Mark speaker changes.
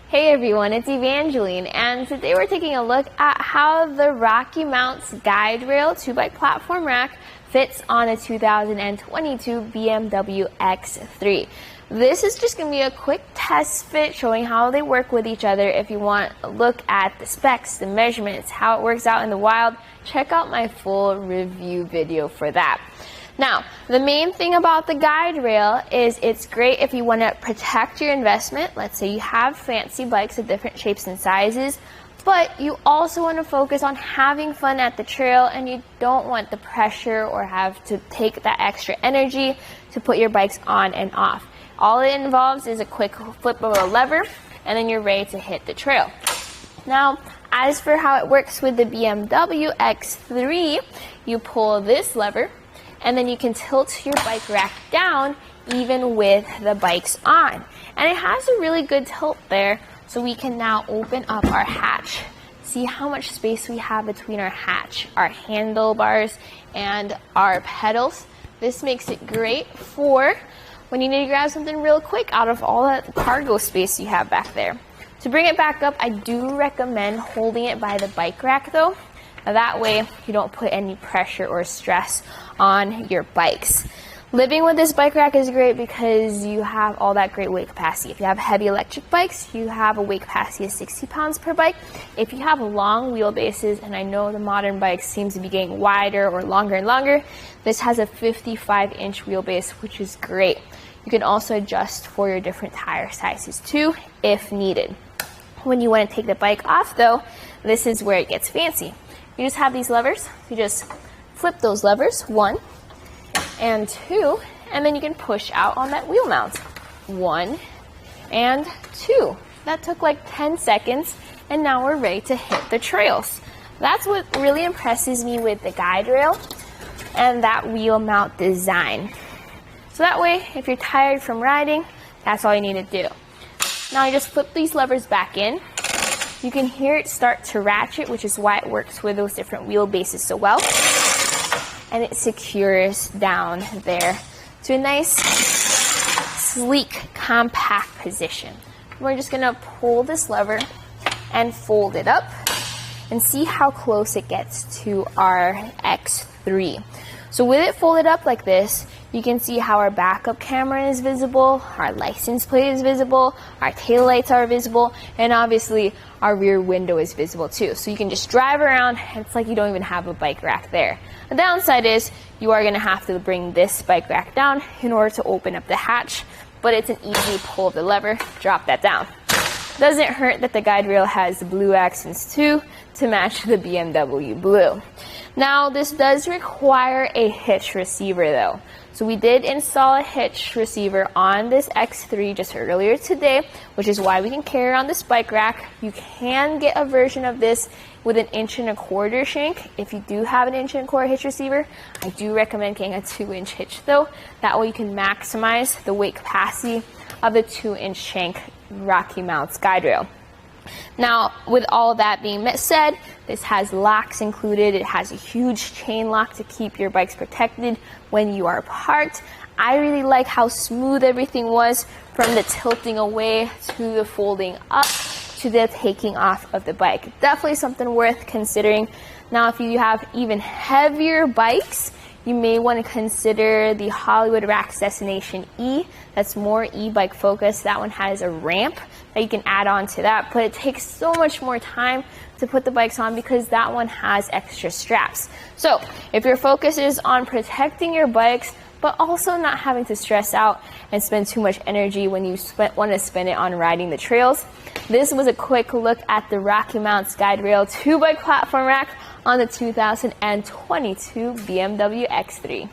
Speaker 1: Hey everyone, it's Evangeline, and today we're taking a look at how the RockyMounts GuideRail 2-bike platform rack fits on a 2022 BMW X3. This is just going to be a quick test fit showing how they work with each other. If you want a look at the specs, the measurements, how it works out in the wild, check out my full review video for that. Now, the main thing about the guide rail is it's great if you want to protect your investment. Let's say you have fancy bikes of different shapes and sizes, but you also want to focus on having fun at the trail and you don't want the pressure or have to take that extra energy to put your bikes on and off. All it involves is a quick flip of a lever and then you're ready to hit the trail. Now, as for how it works with the BMW X3, you pull this lever and then you can tilt your bike rack down even with the bikes on. And it has a really good tilt there, so we can now open up our hatch. See how much space we have between our hatch, our handlebars, and our pedals. This makes it great for when you need to grab something real quick out of all that cargo space you have back there. To bring it back up, I do recommend holding it by the bike rack though. That way you don't put any pressure or stress on your bikes. Living with this bike rack is great because you have all that great weight capacity. If you have heavy electric bikes, you have a weight capacity of 60 pounds per bike. If you have long wheelbases, and I know the modern bikes seem to be getting wider or longer and longer, this has a 55-inch wheelbase, which is great. You can also adjust for your different tire sizes too, if needed. When you want to take the bike off though, this is where it gets fancy. You just have these levers, you just flip those levers, 1 and 2, and then you can push out on that wheel mount, 1 and 2. That took like 10 seconds, and now we're ready to hit the trails. That's what really impresses me with the guide rail and that wheel mount design. So that way, if you're tired from riding, that's all you need to do. Now you just flip these levers back in. You can hear it start to ratchet, which is why it works with those different wheelbases so well. And it secures down there to a nice, sleek, compact position. We're just gonna pull this lever and fold it up and see how close it gets to our X3. So with it folded up like this, you can see how our backup camera is visible, our license plate is visible, our taillights are visible, and obviously our rear window is visible too. So you can just drive around and it's like you don't even have a bike rack there. The downside is you are gonna have to bring this bike rack down in order to open up the hatch, but it's an easy pull of the lever, drop that down. Doesn't hurt that the guide rail has the blue accents too to match the BMW blue. Now this does require a hitch receiver though. So we did install a hitch receiver on this X3 just earlier today, which is why we can carry on this bike rack. You can get a version of this with an 1.25 inch shank. If you do have an 1.25 inch hitch receiver, I do recommend getting a 2-inch hitch though. That way you can maximize the weight capacity of the 2-inch shank RockyMounts GuideRail. Now, with all that being said, this has locks included. It has a huge chain lock to keep your bikes protected when you are parked. I really like how smooth everything was from the tilting away to the folding up to the taking off of the bike. Definitely something worth considering. Now, if you have even heavier bikes, you may want to consider the Hollywood Rack Destination E. That's more e-bike focused. That one has a ramp that you can add on to that, but it takes so much more time to put the bikes on because that one has extra straps. So if your focus is on protecting your bikes, but also not having to stress out and spend too much energy when you want to spend it on riding the trails, this was a quick look at the RockyMounts GuideRail 2-bike platform rack on the 2022 BMW X3.